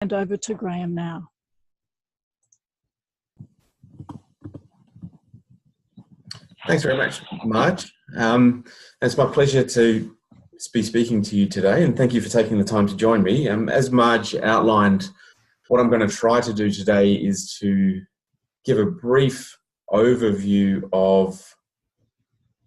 hand over to Graham now. Thanks very much, Marge. It's my pleasure to be speaking to you today, and thank you for taking the time to join me. As Marge outlined, what I'm going to try to do today is to give a brief overview of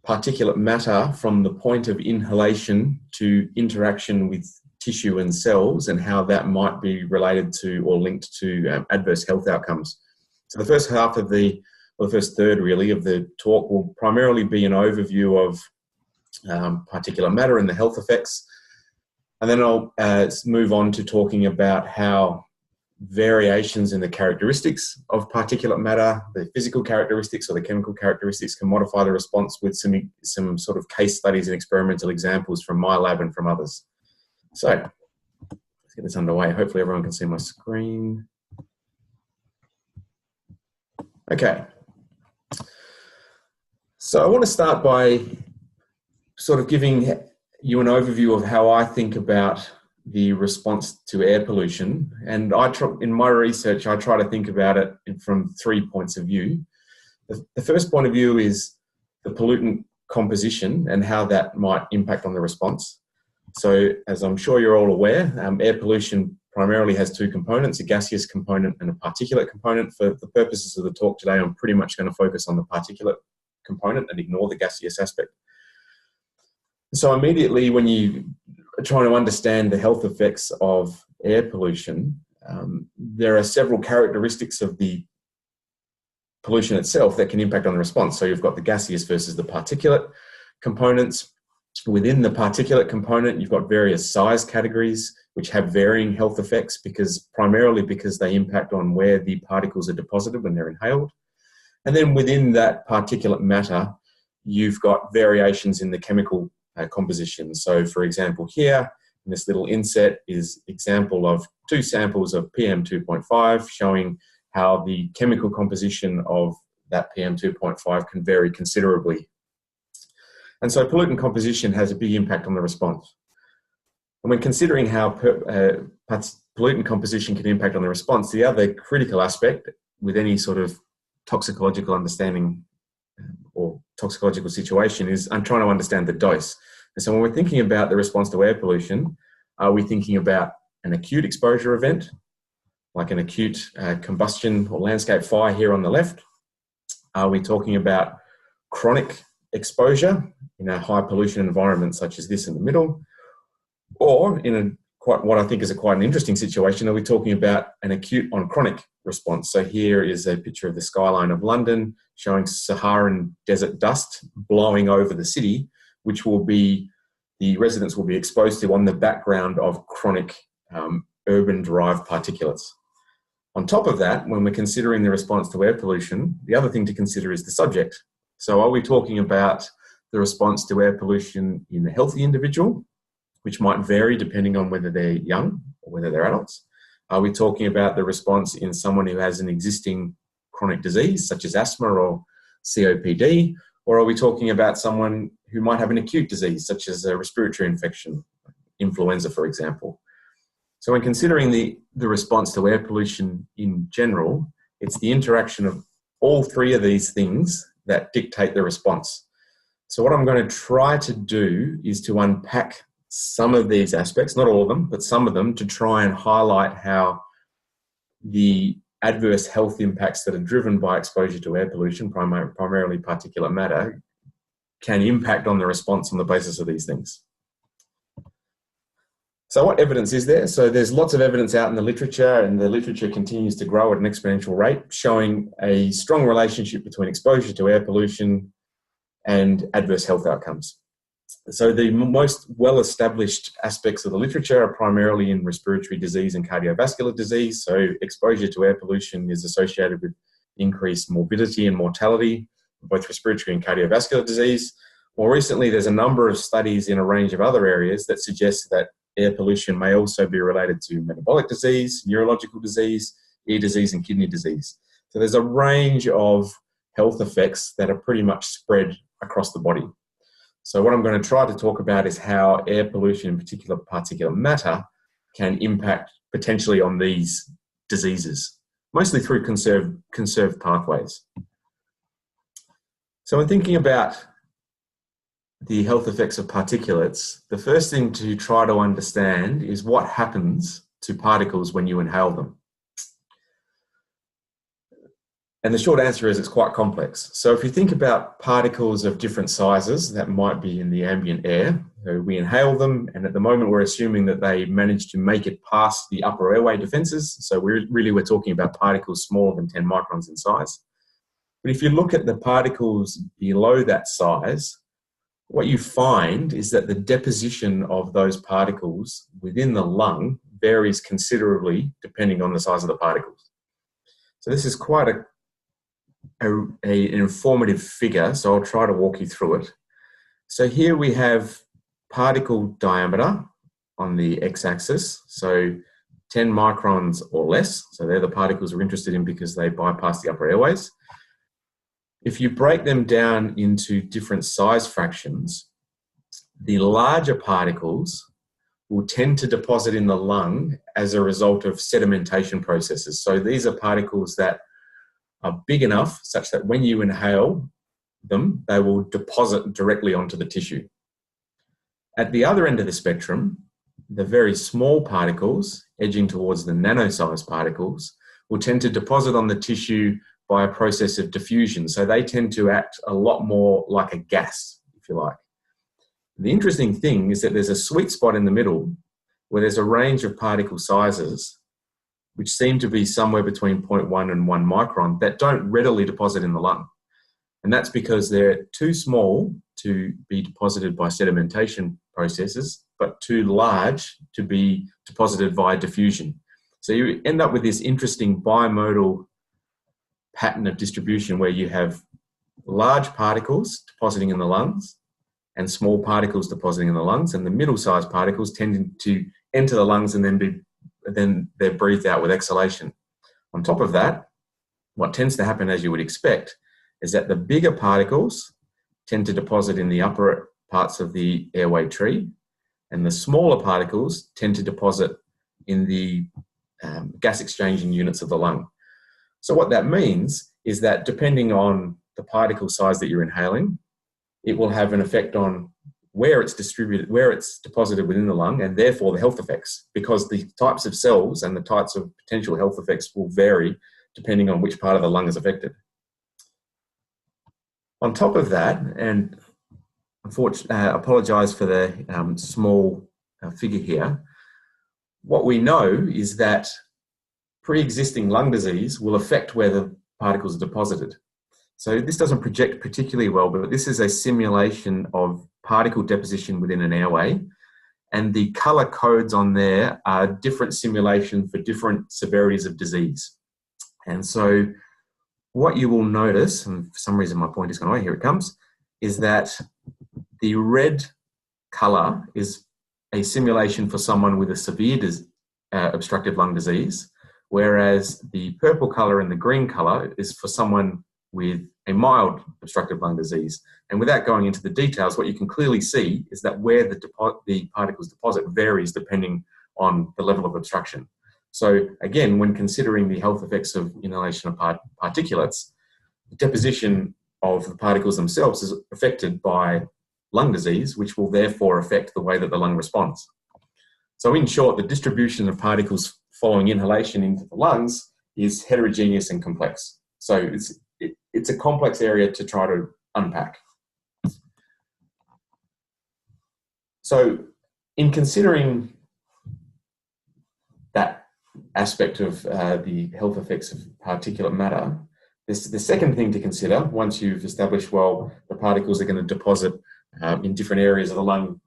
particulate matter from the point of inhalation to interaction with tissue and cells, and how that might be related to or linked to adverse health outcomes. So the first half of the first third really of the talk will primarily be an overview of particulate matter and the health effects. And then I'll move on to talking about how variations in the characteristics of particulate matter, the physical characteristics or the chemical characteristics, can modify the response with some sort of case studies and experimental examples from my lab and from others. So let's get this underway. Hopefully everyone can see my screen. Okay. So I want to start by sort of giving you an overview of how I think about the response to air pollution. And in my research, I try to think about it from 3 points of view. The first point of view is the pollutant composition and how that might impact on the response. So as I'm sure you're all aware, air pollution primarily has two components, a gaseous component and a particulate component. For the purposes of the talk today, I'm pretty much going to focus on the particulate component and ignore the gaseous aspect. So immediately when you are trying to understand the health effects of air pollution, there are several characteristics of the pollution itself that can impact on the response. So you've got the gaseous versus the particulate components. Within the particulate component, you've got various size categories which have varying health effects primarily because they impact on where the particles are deposited when they're inhaled. And then within that particulate matter, you've got variations in the chemical composition. So for example, here in this little inset is example of 2 samples of PM2.5 showing how the chemical composition of that PM2.5 can vary considerably. And so pollutant composition has a big impact on the response. And when considering how pollutant composition can impact on the response, the other critical aspect with any sort of toxicological understanding or toxicological situation is I'm trying to understand the dose. And so when we're thinking about the response to air pollution, are we thinking about an acute exposure event, like an acute combustion or landscape fire here on the left? Are we talking about chronic exposure in a high pollution environment such as this in the middle? Or in what I think is quite an interesting situation, are we talking about an acute on chronic response? So here is a picture of the skyline of London showing Saharan desert dust blowing over the city, which the residents will be exposed to on the background of chronic urban-derived particulates. On top of that, when we're considering the response to air pollution, the other thing to consider is the subject. So are we talking about the response to air pollution in a healthy individual, which might vary depending on whether they're young or whether they're adults? Are we talking about the response in someone who has an existing chronic disease, such as asthma or COPD? Or are we talking about someone who might have an acute disease, such as a respiratory infection, influenza, for example? So when considering the response to air pollution in general, it's the interaction of all 3 of these things that dictate the response. So what I'm going to try to do is to unpack some of these aspects, not all of them, but some of them, to try and highlight how the adverse health impacts that are driven by exposure to air pollution, primarily particulate matter, can impact on the response on the basis of these things. So what evidence is there? So there's lots of evidence out in the literature, and the literature continues to grow at an exponential rate, showing a strong relationship between exposure to air pollution and adverse health outcomes. So the most well-established aspects of the literature are primarily in respiratory disease and cardiovascular disease. So exposure to air pollution is associated with increased morbidity and mortality, both respiratory and cardiovascular disease. More recently, there's a number of studies in a range of other areas that suggest that air pollution may also be related to metabolic disease, neurological disease, ear disease, and kidney disease. So there's a range of health effects that are pretty much spread across the body. So what I'm going to try to talk about is how air pollution, in particular particulate matter, can impact potentially on these diseases, mostly through conserved pathways. So in thinking about the health effects of particulates, the first thing to try to understand is what happens to particles when you inhale them. And the short answer is it's quite complex. So if you think about particles of different sizes that might be in the ambient air, so we inhale them, and at the moment we're assuming that they manage to make it past the upper airway defenses. So we're talking about particles smaller than 10 microns in size. But if you look at the particles below that size, what you find is that the deposition of those particles within the lung varies considerably depending on the size of the particles. So this is quite an informative figure, so I'll try to walk you through it. So here we have particle diameter on the x-axis, so 10 microns or less. So they're the particles we're interested in because they bypass the upper airways. If you break them down into different size fractions, the larger particles will tend to deposit in the lung as a result of sedimentation processes. So these are particles that are big enough such that when you inhale them, they will deposit directly onto the tissue. At the other end of the spectrum, the very small particles, edging towards the nano-sized particles, will tend to deposit on the tissue by a process of diffusion. So they tend to act a lot more like a gas, if you like. The interesting thing is that there's a sweet spot in the middle where there's a range of particle sizes which seem to be somewhere between 0.1 and 1 micron that don't readily deposit in the lung. And that's because they're too small to be deposited by sedimentation processes, but too large to be deposited via diffusion. So you end up with this interesting bimodal pattern of distribution where you have large particles depositing in the lungs and small particles depositing in the lungs, and the middle-sized particles tending to enter the lungs and then they're breathed out with exhalation. On top of that, what tends to happen, as you would expect, is that the bigger particles tend to deposit in the upper parts of the airway tree, and the smaller particles tend to deposit in the gas exchanging units of the lung. So what that means is that depending on the particle size that you're inhaling, it will have an effect on where it's distributed, where it's deposited within the lung, and therefore the health effects, because the types of cells and the types of potential health effects will vary depending on which part of the lung is affected. On top of that, and unfortunately, I apologise for the small figure here, what we know is that pre-existing lung disease will affect where the particles are deposited. So this doesn't project particularly well, but this is a simulation of particle deposition within an airway, and the colour codes on there are different simulation for different severities of disease. And so what you will notice, and for some reason my point is going away, here it comes, is that the red colour is a simulation for someone with a severe obstructive lung disease, whereas the purple colour and the green colour is for someone with a mild obstructive lung disease. And without going into the details, what you can clearly see is that where the particles deposit varies depending on the level of obstruction. So again, when considering the health effects of inhalation of particulates, the deposition of the particles themselves is affected by lung disease, which will therefore affect the way that the lung responds. So in short, the distribution of particles following inhalation into the lungs is heterogeneous and complex. So it's a complex area to try to unpack. So in considering that aspect of the health effects of particulate matter, the second thing to consider, once you've established, well, the particles are going to deposit in different areas of the lung,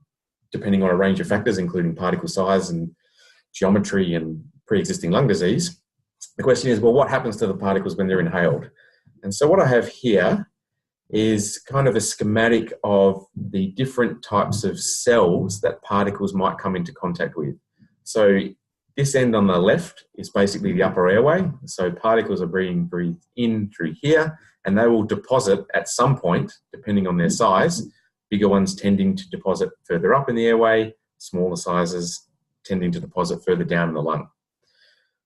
depending on a range of factors, including particle size and geometry and pre-existing lung disease, the question is, well, what happens to the particles when they're inhaled? And so what I have here is kind of a schematic of the different types of cells that particles might come into contact with. So this end on the left is basically the upper airway. So particles are being breathed in through here, and they will deposit at some point, depending on their size, bigger ones tending to deposit further up in the airway, smaller sizes tending to deposit further down in the lung.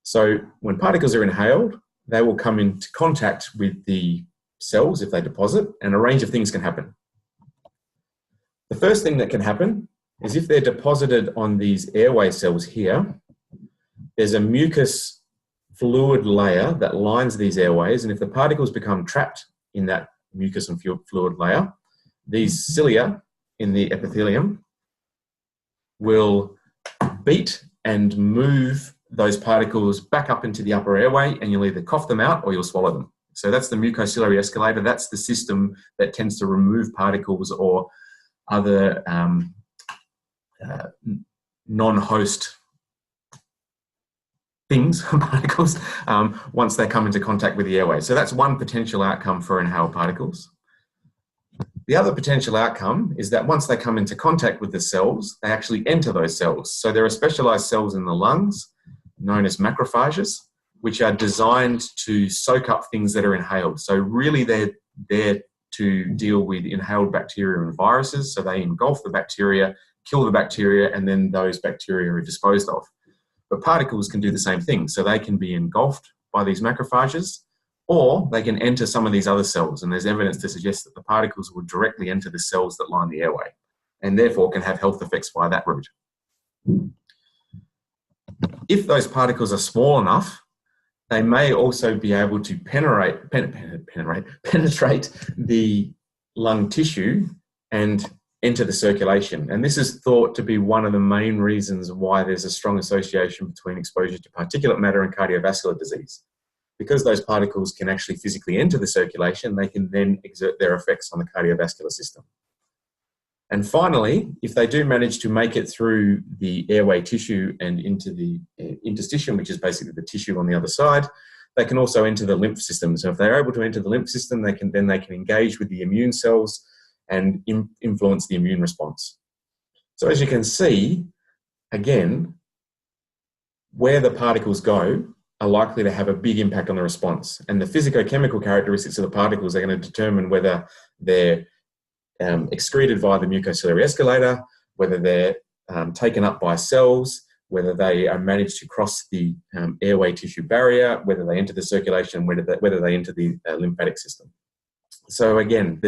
So when particles are inhaled, they will come into contact with the cells if they deposit, and a range of things can happen. The first thing that can happen is if they're deposited on these airway cells here, there's a mucus fluid layer that lines these airways, and if the particles become trapped in that mucus and fluid layer, these cilia in the epithelium will beat and move those particles back up into the upper airway, and you'll either cough them out or you'll swallow them. So that's the mucociliary escalator. That's the system that tends to remove particles or other non-host things, particles, once they come into contact with the airway. So that's one potential outcome for inhaled particles. The other potential outcome is that once they come into contact with the cells, they actually enter those cells. So there are specialized cells in the lungs, known as macrophages, which are designed to soak up things that are inhaled. So really they're there to deal with inhaled bacteria and viruses. So they engulf the bacteria, kill the bacteria, and then those bacteria are disposed of. But particles can do the same thing. So they can be engulfed by these macrophages, or they can enter some of these other cells. And there's evidence to suggest that the particles will directly enter the cells that line the airway, and therefore can have health effects via that route. If those particles are small enough, they may also be able to penetrate the lung tissue and enter the circulation. And this is thought to be one of the main reasons why there's a strong association between exposure to particulate matter and cardiovascular disease. Because those particles can actually physically enter the circulation, they can then exert their effects on the cardiovascular system. And finally, if they do manage to make it through the airway tissue and into the interstitium, which is basically the tissue on the other side, they can also enter the lymph system. So if they're able to enter the lymph system, they can engage with the immune cells and influence the immune response. So as you can see, again, where the particles go are likely to have a big impact on the response. And the physicochemical characteristics of the particles are going to determine whether they're excreted via the mucociliary escalator, whether they're taken up by cells, whether they are managed to cross the airway tissue barrier, whether they enter the circulation, whether they enter the lymphatic system. So again,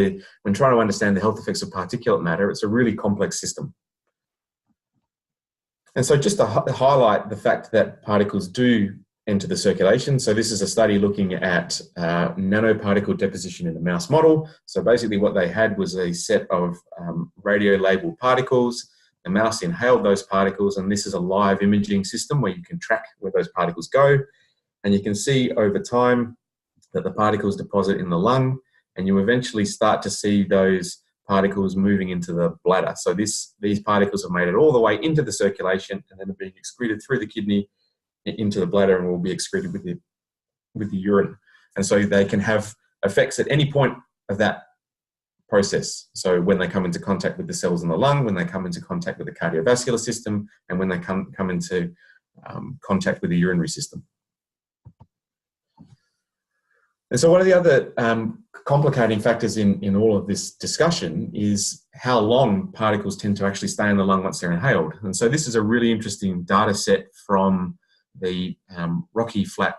when trying to understand the health effects of particulate matter, it's a really complex system. And so just to highlight the fact that particles do enter the circulation. So this is a study looking at nanoparticle deposition in a mouse model. So basically what they had was a set of radio-labeled particles. The mouse inhaled those particles, and this is a live imaging system where you can track where those particles go. And you can see over time that the particles deposit in the lung, and you eventually start to see those particles moving into the bladder. So these particles have made it all the way into the circulation and then are being excreted through the kidney into the bladder and will be excreted with the urine. And so they can have effects at any point of that process. So when they come into contact with the cells in the lung, when they come into contact with the cardiovascular system, and when they come into contact with the urinary system. And so one of the other complicating factors in all of this discussion is how long particles tend to actually stay in the lung once they're inhaled. And so this is a really interesting data set from the Rocky Flat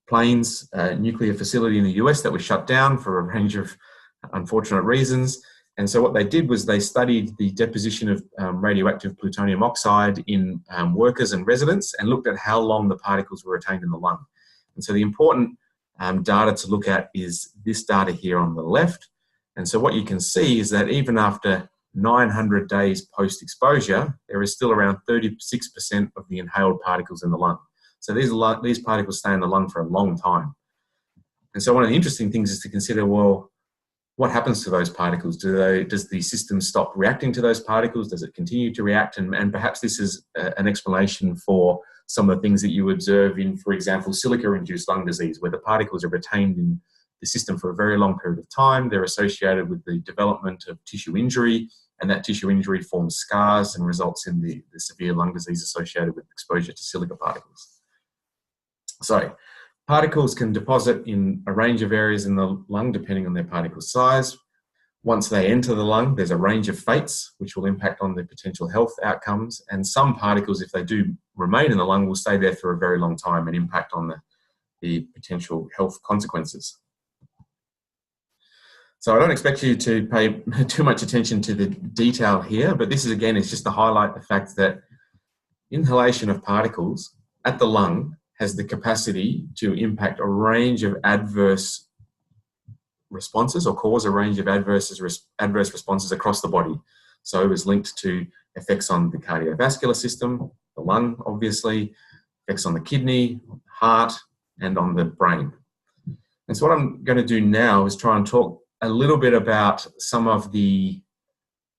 Plains nuclear facility in the US that was shut down for a range of unfortunate reasons. And so what they did was they studied the deposition of radioactive plutonium oxide in workers and residents and looked at how long the particles were retained in the lung. And so the important data to look at is this data here on the left. And so what you can see is that even after 900 days post-exposure, there is still around 36% of the inhaled particles in the lung. So these particles stay in the lung for a long time. And so one of the interesting things is to consider, well, what happens to those particles? Does the system stop reacting to those particles? Does it continue to react? And perhaps this is an explanation for some of the things that you observe in, for example, silica-induced lung disease, where the particles are retained in the system for a very long period of time. They're associated with the development of tissue injury, and that tissue injury forms scars and results in the severe lung disease associated with exposure to silica particles. So particles can deposit in a range of areas in the lung depending on their particle size. Once they enter the lung, there's a range of fates which will impact on the potential health outcomes. And some particles, if they do remain in the lung, will stay there for a very long time and impact on the potential health consequences. So I don't expect you to pay too much attention to the detail here, but this is, again, is just to highlight the fact that inhalation of particles at the lung has the capacity to impact a range of adverse responses, or cause a range of adverse responses across the body. So it was linked to effects on the cardiovascular system, the lung, obviously, effects on the kidney, heart, and on the brain. And so what I'm going to do now is try and talk a little bit about some of the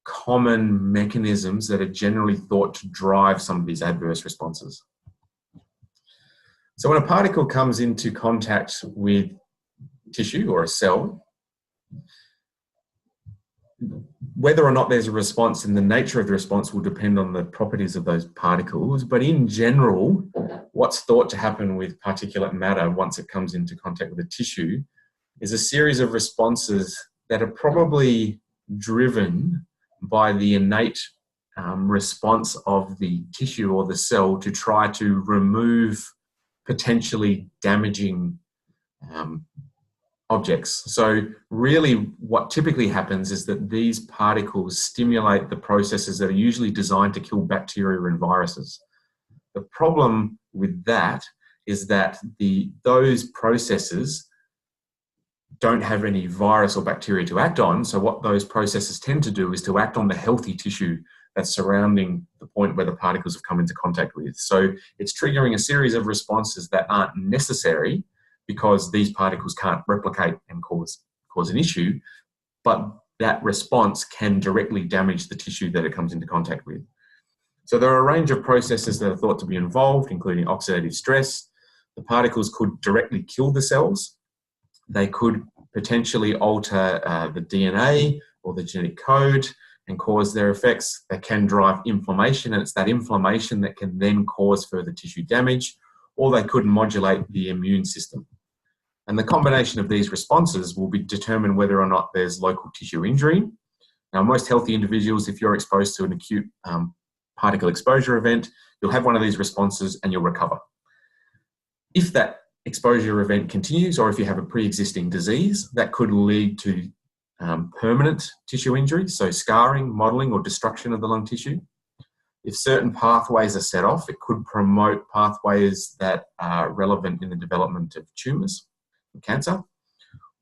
common mechanisms that are generally thought to drive some of these adverse responses. So when a particle comes into contact with tissue or a cell, whether or not there's a response and the nature of the response will depend on the properties of those particles. But in general, what's thought to happen with particulate matter once it comes into contact with a tissue is a series of responses that are probably driven by the innate response of the tissue or the cell to try to remove potentially damaging objects. So really what typically happens is that these particles stimulate the processes that are usually designed to kill bacteria and viruses. The problem with that is that those processes don't have any virus or bacteria to act on. So what those processes tend to do is to act on the healthy tissue that's surrounding the point where the particles have come into contact with. So it's triggering a series of responses that aren't necessary because these particles can't replicate and cause an issue, but that response can directly damage the tissue that it comes into contact with. So there are a range of processes that are thought to be involved, including oxidative stress. The particles could directly kill the cells. They could potentially alter the DNA or the genetic code and cause their effects. They can drive inflammation, and it's that inflammation that can then cause further tissue damage, or they could modulate the immune system. And the combination of these responses will determine whether or not there's local tissue injury. Now, most healthy individuals, if you're exposed to an acute particle exposure event, you'll have one of these responses and you'll recover. If that exposure event continues, or if you have a pre-existing disease, that could lead to permanent tissue injury, so scarring, mottling, or destruction of the lung tissue. If certain pathways are set off, it could promote pathways that are relevant in the development of tumours and cancer.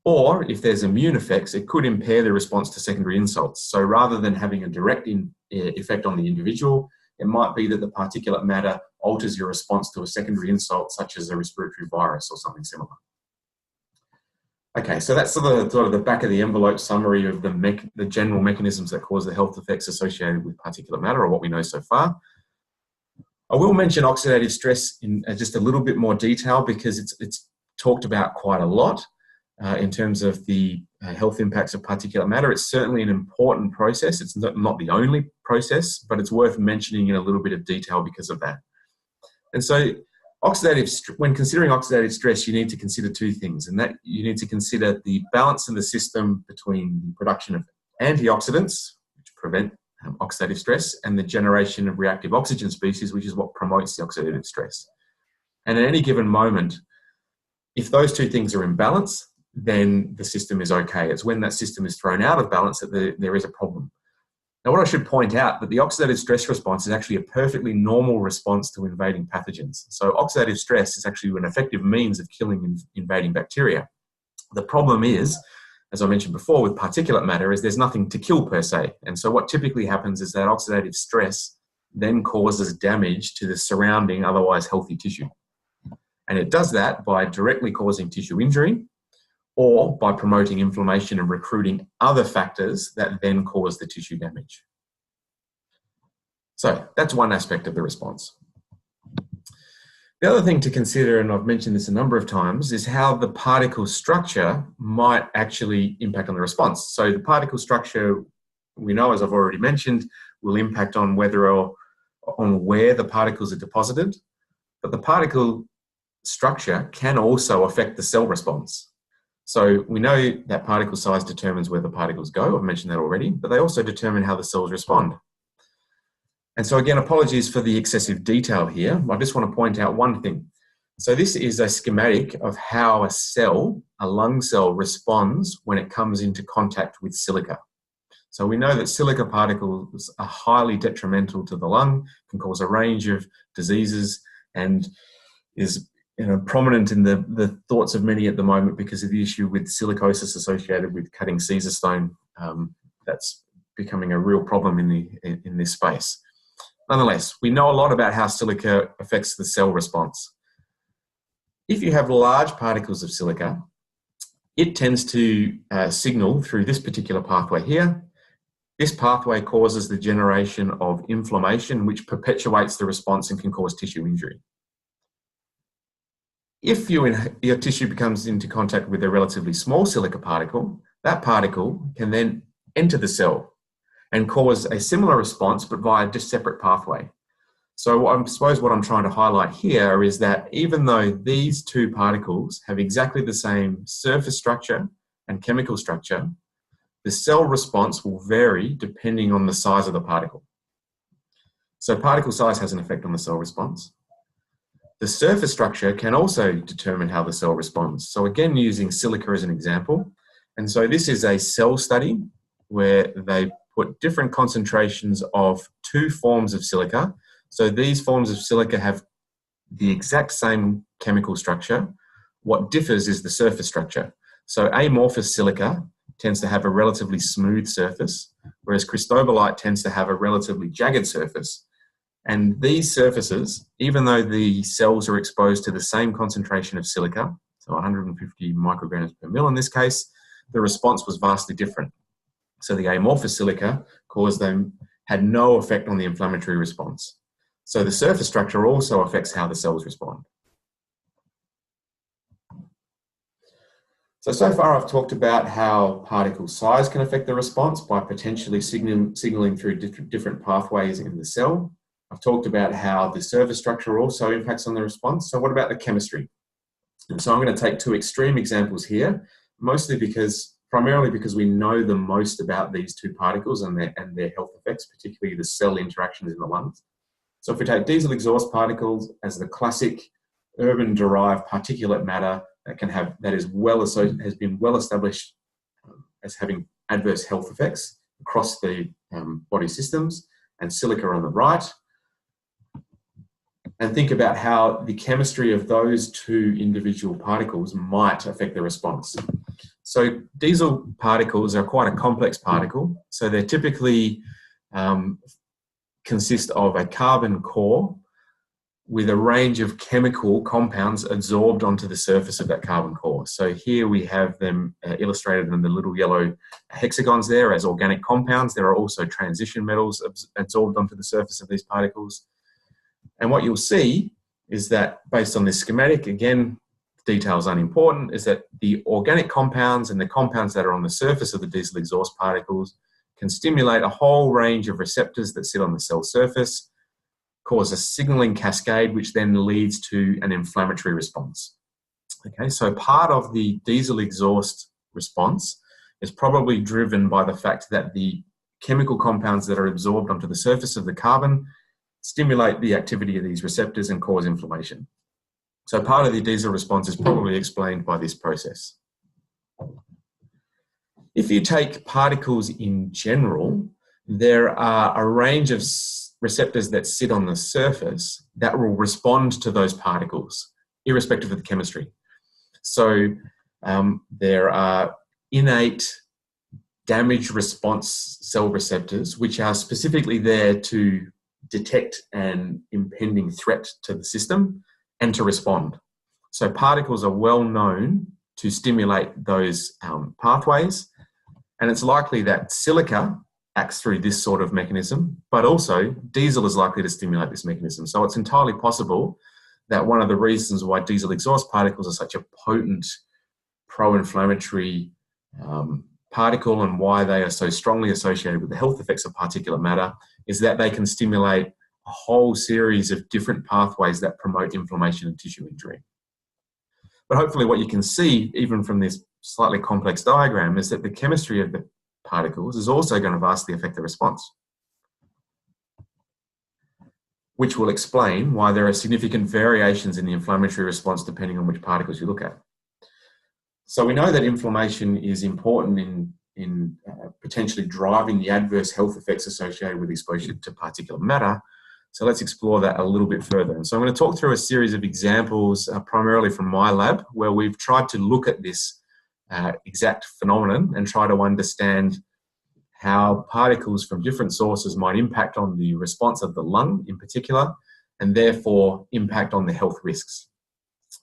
Or if there's immune effects, it could impair the response to secondary insults. So rather than having a direct effect on the individual, it might be that the particulate matter alters your response to a secondary insult, such as a respiratory virus or something similar. Okay, so that's sort of the back of the envelope summary of the general mechanisms that cause the health effects associated with particulate matter, or what we know so far. I will mention oxidative stress in just a little bit more detail because it's talked about quite a lot in terms of the health impacts of particulate matter. It's certainly an important process. It's not the only process, but it's worth mentioning in a little bit of detail because of that. And so when considering oxidative stress, you need to consider two things, and that you need to consider the balance in the system between the production of antioxidants, which prevent oxidative stress, and the generation of reactive oxygen species, which is what promotes the oxidative stress. And at any given moment, if those two things are in balance, then the system is okay. It's when that system is thrown out of balance that there is a problem. Now, what I should point out that the oxidative stress response is actually a perfectly normal response to invading pathogens. So oxidative stress is actually an effective means of killing invading bacteria. The problem is, as I mentioned before, with particulate matter, is there's nothing to kill per se. And so what typically happens is that oxidative stress then causes damage to the surrounding otherwise healthy tissue. And it does that by directly causing tissue injury, or by promoting inflammation and recruiting other factors that then cause the tissue damage. So that's one aspect of the response. The other thing to consider, and I've mentioned this a number of times, is how the particle structure might actually impact on the response. So the particle structure, we know, as I've already mentioned, will impact on where the particles are deposited, but the particle structure can also affect the cell response. So we know that particle size determines where the particles go. I've mentioned that already, but they also determine how the cells respond. And so again, apologies for the excessive detail here. I just want to point out one thing. So this is a schematic of how a cell, a lung cell, responds when it comes into contact with silica. So we know that silica particles are highly detrimental to the lung, can cause a range of diseases, and is prominent in the thoughts of many at the moment because of the issue with silicosis associated with cutting Caesar stone. That's becoming a real problem in this space. Nonetheless, we know a lot about how silica affects the cell response. If you have large particles of silica, it tends to signal through this particular pathway here. This pathway causes the generation of inflammation, which perpetuates the response and can cause tissue injury. If your tissue becomes into contact with a relatively small silica particle, that particle can then enter the cell and cause a similar response, but via a separate pathway. So I suppose what I'm trying to highlight here is that even though these two particles have exactly the same surface structure and chemical structure, the cell response will vary depending on the size of the particle. So particle size has an effect on the cell response. The surface structure can also determine how the cell responds. So again, using silica as an example. And so this is a cell study where they put different concentrations of two forms of silica. So these forms of silica have the exact same chemical structure. What differs is the surface structure. So amorphous silica tends to have a relatively smooth surface, whereas cristobalite tends to have a relatively jagged surface. And these surfaces, even though the cells are exposed to the same concentration of silica, so 150 micrograms per mil in this case, the response was vastly different. So the amorphous silica had no effect on the inflammatory response. So the surface structure also affects how the cells respond. So far I've talked about how particle size can affect the response by potentially signaling through different pathways in the cell. I've talked about how the surface structure also impacts on the response. So what about the chemistry? And so I'm going to take two extreme examples here, primarily because we know the most about these two particles and their health effects, particularly the cell interactions in the lungs. So if we take diesel exhaust particles as the classic urban-derived particulate matter that has been well established as having adverse health effects across the body systems, and silica on the right, and think about how the chemistry of those two individual particles might affect the response. So diesel particles are quite a complex particle. So they typically consist of a carbon core with a range of chemical compounds absorbed onto the surface of that carbon core. So here we have them illustrated in the little yellow hexagons there as organic compounds. There are also transition metals absorbed onto the surface of these particles. And what you'll see is that based on this schematic, again, details unimportant, is that the organic compounds and the compounds that are on the surface of the diesel exhaust particles can stimulate a whole range of receptors that sit on the cell surface, cause a signaling cascade, which then leads to an inflammatory response. Okay, so part of the diesel exhaust response is probably driven by the fact that the chemical compounds that are absorbed onto the surface of the carbon stimulate the activity of these receptors and cause inflammation. So part of the diesel response is probably explained by this process. If you take particles in general, there are a range of receptors that sit on the surface that will respond to those particles, irrespective of the chemistry. So there are innate damage response cell receptors, which are specifically there to detect an impending threat to the system and to respond. So particles are well known to stimulate those pathways, and it's likely that silica acts through this sort of mechanism, but also diesel is likely to stimulate this mechanism. So it's entirely possible that one of the reasons why diesel exhaust particles are such a potent pro-inflammatory particle and why they are so strongly associated with the health effects of particulate matter is that they can stimulate a whole series of different pathways that promote inflammation and tissue injury. But hopefully what you can see, even from this slightly complex diagram is that the chemistry of the particles is also going to vastly affect the response, which will explain why there are significant variations in the inflammatory response depending on which particles you look at. So we know that inflammation is important in potentially driving the adverse health effects associated with exposure to particulate matter. So let's explore that a little bit further. And so I'm going to talk through a series of examples, primarily from my lab, where we've tried to look at this exact phenomenon and try to understand how particles from different sources might impact on the response of the lung in particular, and therefore impact on the health risks.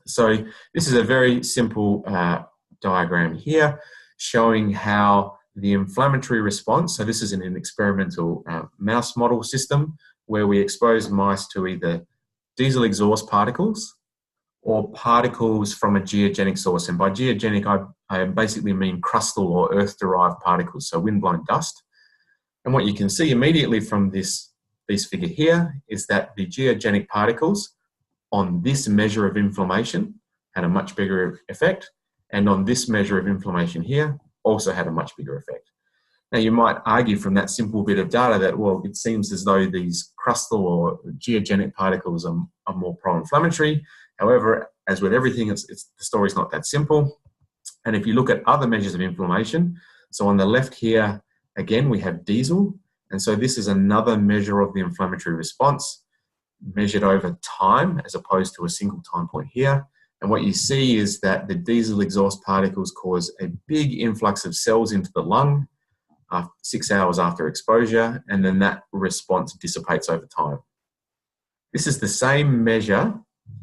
So this is a very simple diagram here showing how the inflammatory response, so this is in an experimental mouse model system where we expose mice to either diesel exhaust particles or particles from a geogenic source. And by geogenic, I basically mean crustal or earth-derived particles, so wind-blown dust. And what you can see immediately from this figure here is that the geogenic particles on this measure of inflammation had a much bigger effect, and on this measure of inflammation here also had a much bigger effect. Now, you might argue from that simple bit of data that, well, it seems as though these crustal or geogenic particles are more pro-inflammatory. However, as with everything, the story's not that simple. And if you look at other measures of inflammation, so on the left here, again, we have diesel. And so this is another measure of the inflammatory response measured over time as opposed to a single time point here. And what you see is that the diesel exhaust particles cause a big influx of cells into the lung 6 hours after exposure, and then that response dissipates over time. This is the same measure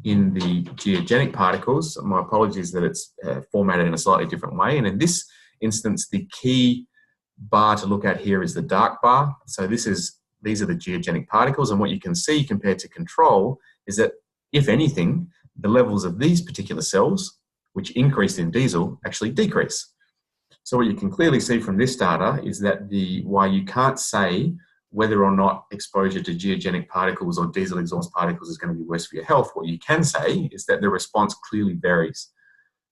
in the geogenic particles. My apologies that it's formatted in a slightly different way. And in this instance, the key bar to look at here is the dark bar. So these are the geogenic particles. And what you can see compared to control is that, if anything, the levels of these particular cells, which increase in diesel, actually decrease. So what you can clearly see from this data is that why you can't say whether or not exposure to geogenic particles or diesel exhaust particles is going to be worse for your health. What you can say is that the response clearly varies.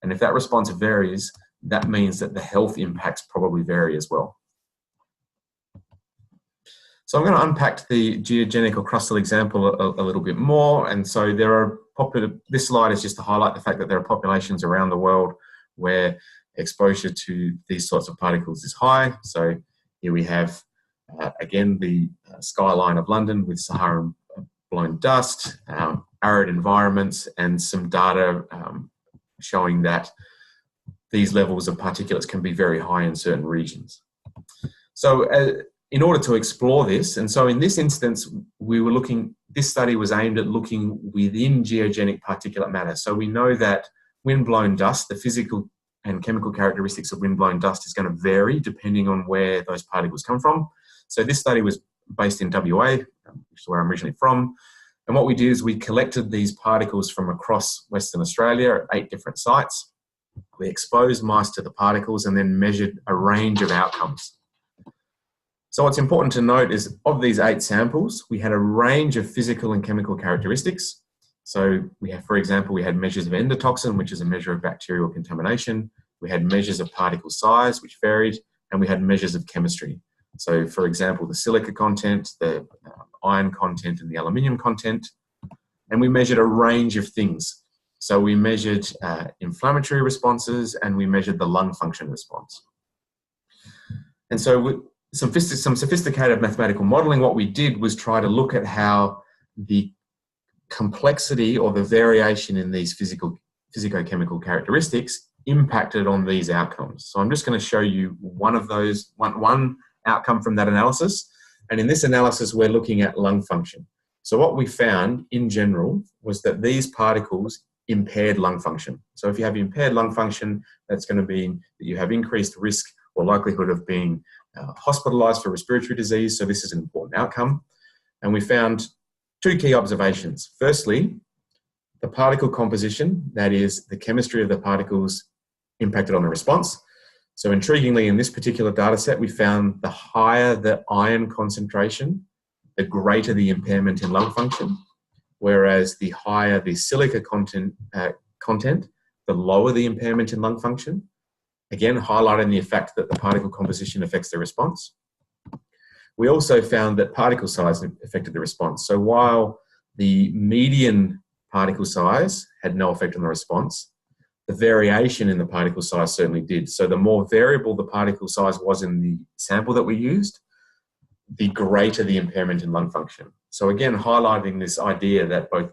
And if that response varies, that means that the health impacts probably vary as well. So I'm going to unpack the geogenic or crustal example a little bit more. And so this slide is just to highlight the fact that there are populations around the world where exposure to these sorts of particles is high. So here we have, again, the skyline of London with Saharan blown dust, arid environments, and some data showing that these levels of particulates can be very high in certain regions. So in order to explore this, and so in this instance, this study was aimed at looking within geogenic particulate matter. So we know that wind-blown dust, the physical and chemical characteristics of wind-blown dust is going to vary depending on where those particles come from. So this study was based in WA, which is where I'm originally from. And what we did is we collected these particles from across Western Australia at 8 different sites. We exposed mice to the particles and then measured a range of outcomes. So what's important to note is, of these 8 samples, we had a range of physical and chemical characteristics. So we have, for example, we had measures of endotoxin, which is a measure of bacterial contamination. We had measures of particle size, which varied, and we had measures of chemistry. So, for example, the silica content, the iron content, and the aluminium content. And we measured a range of things. So we measured inflammatory responses, and we measured the lung function response. And so with some sophisticated mathematical modeling, what we did was try to look at how the complexity or the variation in these physicochemical characteristics impacted on these outcomes. So I'm just going to show you one outcome from that analysis. And in this analysis, we're looking at lung function. So what we found in general was that these particles impaired lung function. So if you have impaired lung function, that's going to mean that you have increased risk or likelihood of being hospitalized for respiratory disease. So this is an important outcome. And we found 2 key observations. Firstly, the particle composition, that is the chemistry of the particles, impacted on the response. So intriguingly, in this particular data set, we found the higher the iron concentration, the greater the impairment in lung function, whereas the higher the silica content, the lower the impairment in lung function. again highlighting the effect that the particle composition affects the response. We also found that particle size affected the response. So while the median particle size had no effect on the response, the variation in the particle size certainly did. So the more variable the particle size was in the sample that we used, the greater the impairment in lung function. So again, highlighting this idea that both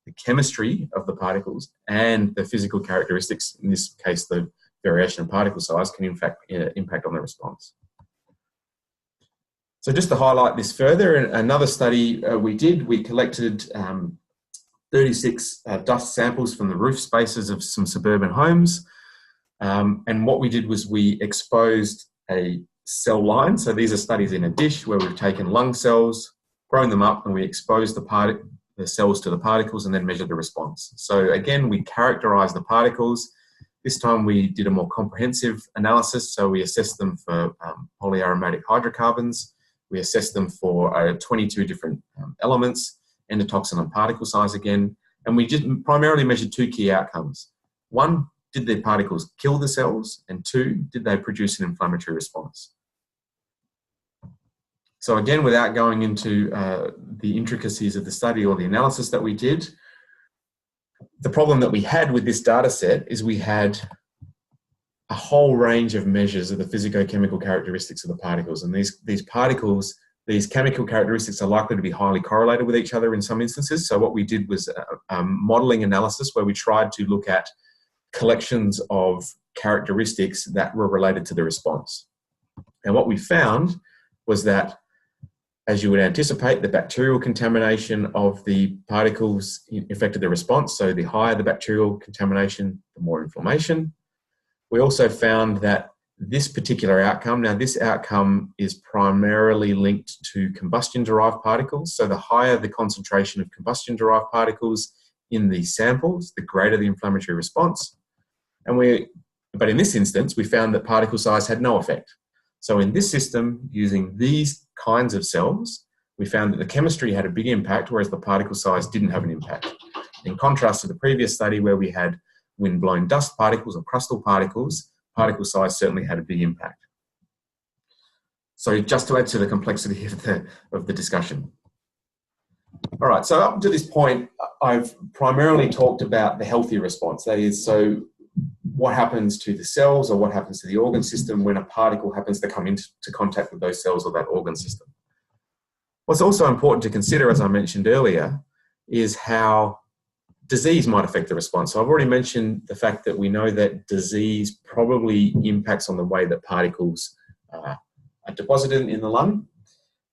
the chemistry of the particles and the physical characteristics, in this case the variation in particle size, can in fact impact on the response. So just to highlight this further, another study we collected 36 dust samples from the roof spaces of some suburban homes. And what we did was we exposed a cell line. So these are studies in a dish where we've taken lung cells, grown them up, and we exposed the cells to the particles and then measured the response. So again, we characterized the particles. This time we did a more comprehensive analysis. So we assessed them for polyaromatic hydrocarbons. We assessed them for 22 different elements, endotoxin and particle size again. And we just primarily measured two key outcomes. One, did the particles kill the cells? And two, did they produce an inflammatory response? So again, without going into the intricacies of the study or the analysis that we did, the problem that we had with this data set is we had a whole range of measures of the physicochemical characteristics of the particles. And these particles, these chemical characteristics are likely to be highly correlated with each other in some instances. So what we did was a modeling analysis where we tried to look at collections of characteristics that were related to the response. And what we found was that, as you would anticipate, the bacterial contamination of the particles affected the response. So the higher the bacterial contamination, the more inflammation. We also found that this particular outcome, now this outcome is primarily linked to combustion-derived particles. So the higher the concentration of combustion-derived particles in the samples, the greater the inflammatory response. But in this instance, we found that particle size had no effect. So in this system, using these kinds of cells, we found that the chemistry had a big impact, whereas the particle size didn't have an impact. In contrast to the previous study where we had wind-blown dust particles or crustal particles, particle size certainly had a big impact. So just to add to the complexity of the discussion. All right, so up to this point, I've primarily talked about the healthy response. That is, so what happens to the cells or what happens to the organ system when a particle happens to come into contact with those cells or that organ system. What's also important to consider, as I mentioned earlier, is how disease might affect the response. So I've already mentioned the fact that we know that disease probably impacts on the way that particles are deposited in the lung.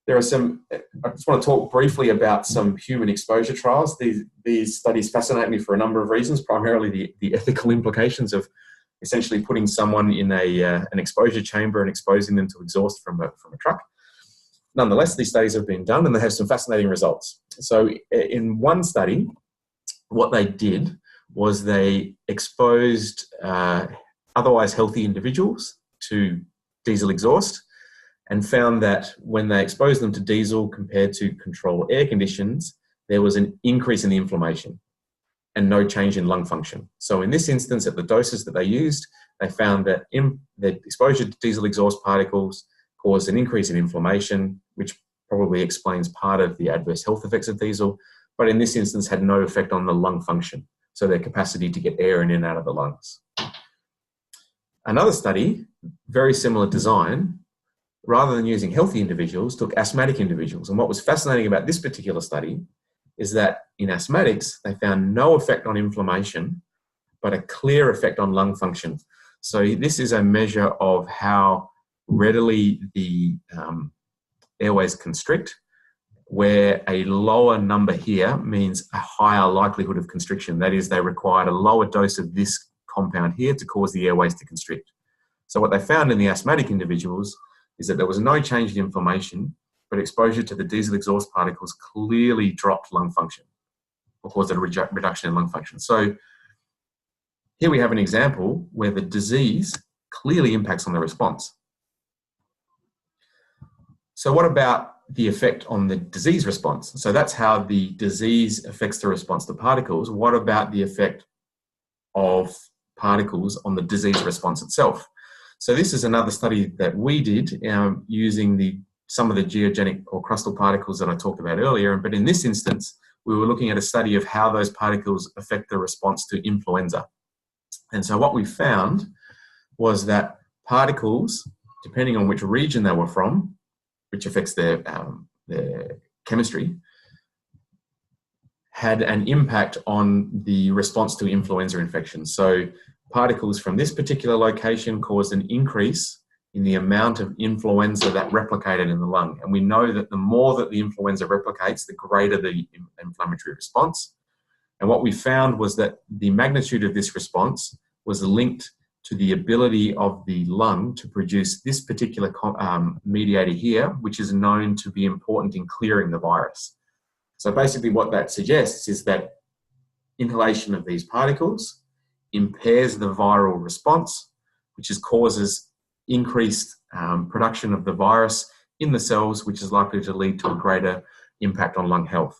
There are some, I just want to talk briefly about some human exposure trials. These studies fascinate me for a number of reasons, primarily the ethical implications of essentially putting someone in an exposure chamber and exposing them to exhaust from a truck. Nonetheless, these studies have been done and they have some fascinating results. So in one study, what they did was they exposed otherwise healthy individuals to diesel exhaust and found that when they exposed them to diesel compared to control air conditions, there was an increase in the inflammation and no change in lung function. So in this instance, at the doses that they used, they found that the exposure to diesel exhaust particles caused an increase in inflammation, which probably explains part of the adverse health effects of diesel, but in this instance had no effect on the lung function, so their capacity to get air in and out of the lungs. Another study, very similar design, rather than using healthy individuals, took asthmatic individuals. And what was fascinating about this particular study is that in asthmatics, they found no effect on inflammation, but a clear effect on lung function. So this is a measure of how readily the airways constrict, where a lower number here means a higher likelihood of constriction. That is, they required a lower dose of this compound here to cause the airways to constrict. So what they found in the asthmatic individuals is that there was no change in inflammation, but exposure to the diesel exhaust particles clearly dropped lung function or caused a reduction in lung function. So here we have an example where the disease clearly impacts on the response. So what about the effect on the disease response? So that's how the disease affects the response to particles. What about the effect of particles on the disease response itself? So this is another study that we did using some of the geogenic or crustal particles that I talked about earlier. But in this instance, we were looking at a study of how those particles affect the response to influenza. And so what we found was that particles, depending on which region they were from, which affects their chemistry, had an impact on the response to influenza infections. So particles from this particular location caused an increase in the amount of influenza that replicated in the lung. And we know that the more that the influenza replicates, the greater the inflammatory response. And what we found was that the magnitude of this response was linked to the ability of the lung to produce this particular mediator here, which is known to be important in clearing the virus. So basically what that suggests is that inhalation of these particles impairs the viral response, which causes increased production of the virus in the cells, which is likely to lead to a greater impact on lung health.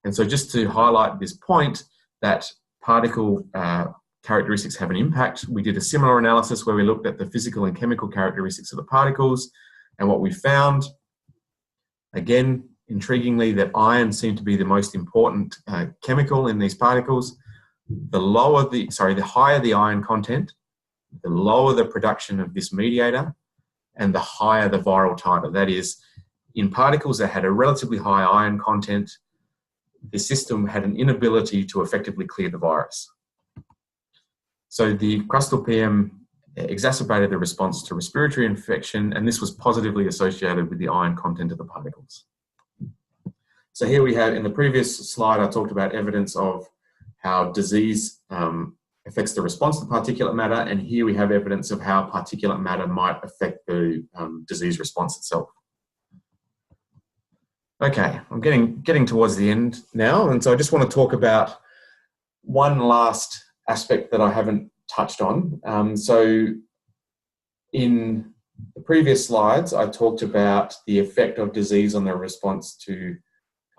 And so just to highlight this point that particle characteristics have an impact, we did a similar analysis where we looked at the physical and chemical characteristics of the particles. And what we found, again, intriguingly, that iron seemed to be the most important chemical in these particles. The higher the iron content, the lower the production of this mediator, and the higher the viral titer. That is, in particles that had a relatively high iron content, the system had an inability to effectively clear the virus. So the crustal PM exacerbated the response to respiratory infection, and this was positively associated with the iron content of the particles. So here we have, in the previous slide, I talked about evidence of how disease affects the response to particulate matter, and here we have evidence of how particulate matter might affect the disease response itself. Okay, I'm getting towards the end now, and so I just want to talk about one last aspect that I haven't touched on. So in the previous slides, I talked about the effect of disease on the response to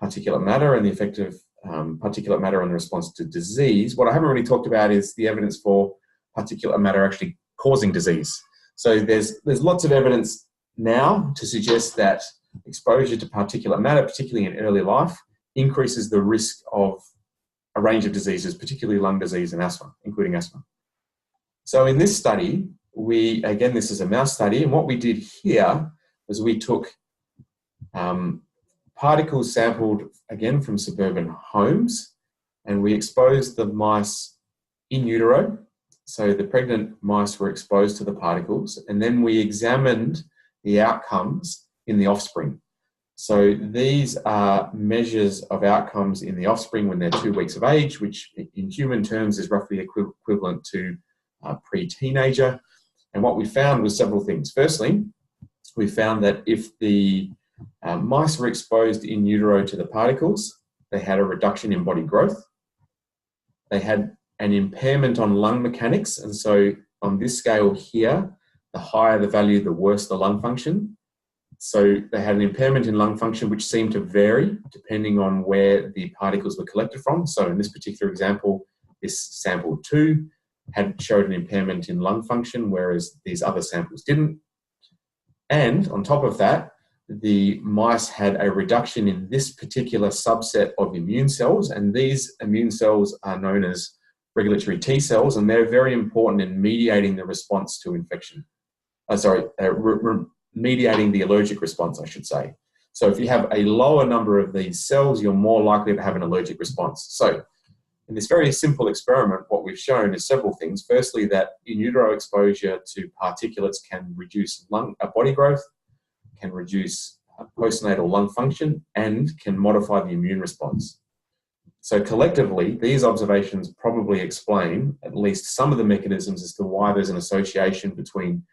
particulate matter and the effect of particulate matter on the response to disease. What I haven't really talked about is the evidence for particulate matter actually causing disease. So there's lots of evidence now to suggest that exposure to particulate matter, particularly in early life, increases the risk of a range of diseases, particularly lung disease and asthma, including asthma. So in this study, again, this is a mouse study, and what we did here was we took particles sampled, again, from suburban homes, and we exposed the mice in utero. So the pregnant mice were exposed to the particles, and then we examined the outcomes in the offspring. So these are measures of outcomes in the offspring when they're 2 weeks of age, which in human terms is roughly equivalent to pre-teenager. And what we found was several things. Firstly, we found that if the mice were exposed in utero to the particles, they had a reduction in body growth. They had an impairment on lung mechanics. And so on this scale here, the higher the value, the worse the lung function. So they had an impairment in lung function, which seemed to vary depending on where the particles were collected from. So in this particular example, this sample 2 showed an impairment in lung function, whereas these other samples didn't. And on top of that, the mice had a reduction in this particular subset of immune cells, and these immune cells are known as regulatory T cells, and they're very important in mediating the response to infection. Mediating the allergic response, I should say. So if you have a lower number of these cells, you're more likely to have an allergic response. So in this very simple experiment, what we've shown is several things. Firstly, that in utero exposure to particulates can reduce body growth, can reduce postnatal lung function, and can modify the immune response. So collectively, these observations probably explain at least some of the mechanisms as to why there's an association between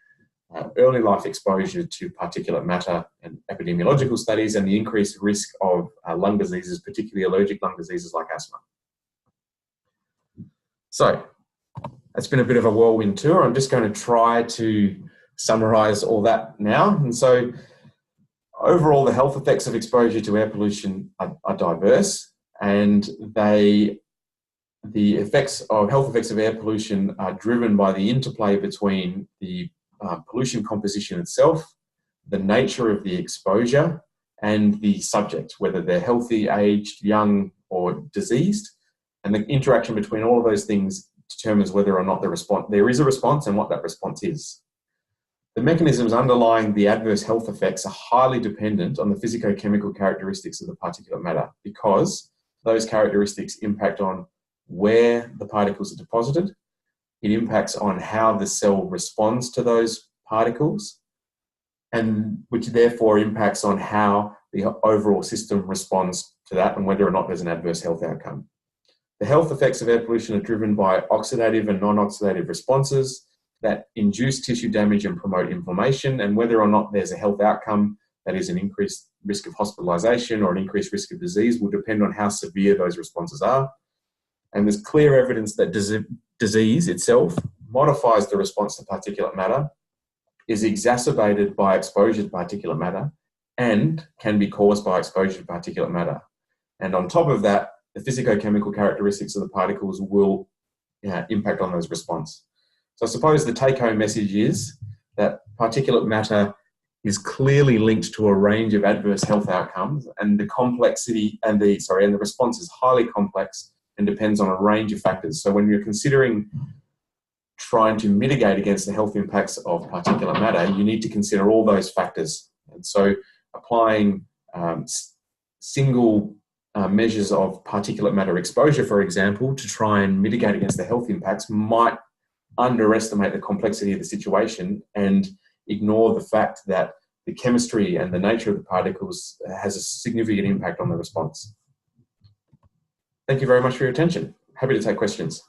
early life exposure to particulate matter and epidemiological studies and the increased risk of lung diseases, particularly allergic lung diseases like asthma. So that's been a bit of a whirlwind tour. I'm just going to try to summarize all that now. And so overall, the health effects of exposure to air pollution are diverse, and the health effects of air pollution are driven by the interplay between the pollution composition itself, the nature of the exposure, and the subject, whether they're healthy, aged, young, or diseased. And the interaction between all of those things determines whether or not there is a response and what that response is. The mechanisms underlying the adverse health effects are highly dependent on the physicochemical characteristics of the particulate matter, because those characteristics impact on where the particles are deposited. It impacts on how the cell responds to those particles, and which therefore impacts on how the overall system responds to that and whether or not there's an adverse health outcome. The health effects of air pollution are driven by oxidative and non-oxidative responses that induce tissue damage and promote inflammation, and whether or not there's a health outcome, that is an increased risk of hospitalisation or an increased risk of disease, will depend on how severe those responses are. And there's clear evidence that disease itself modifies the response to particulate matter, is exacerbated by exposure to particulate matter, and can be caused by exposure to particulate matter. And on top of that, the physicochemical characteristics of the particles will impact on those responses. So I suppose the take-home message is that particulate matter is clearly linked to a range of adverse health outcomes, and the complexity and the response is highly complex and depends on a range of factors. So when you're considering trying to mitigate against the health impacts of particulate matter, you need to consider all those factors. And so applying single measures of particulate matter exposure, for example, to try and mitigate against the health impacts might underestimate the complexity of the situation and ignore the fact that the chemistry and the nature of the particles has a significant impact on the response. Thank you very much for your attention. Happy to take questions.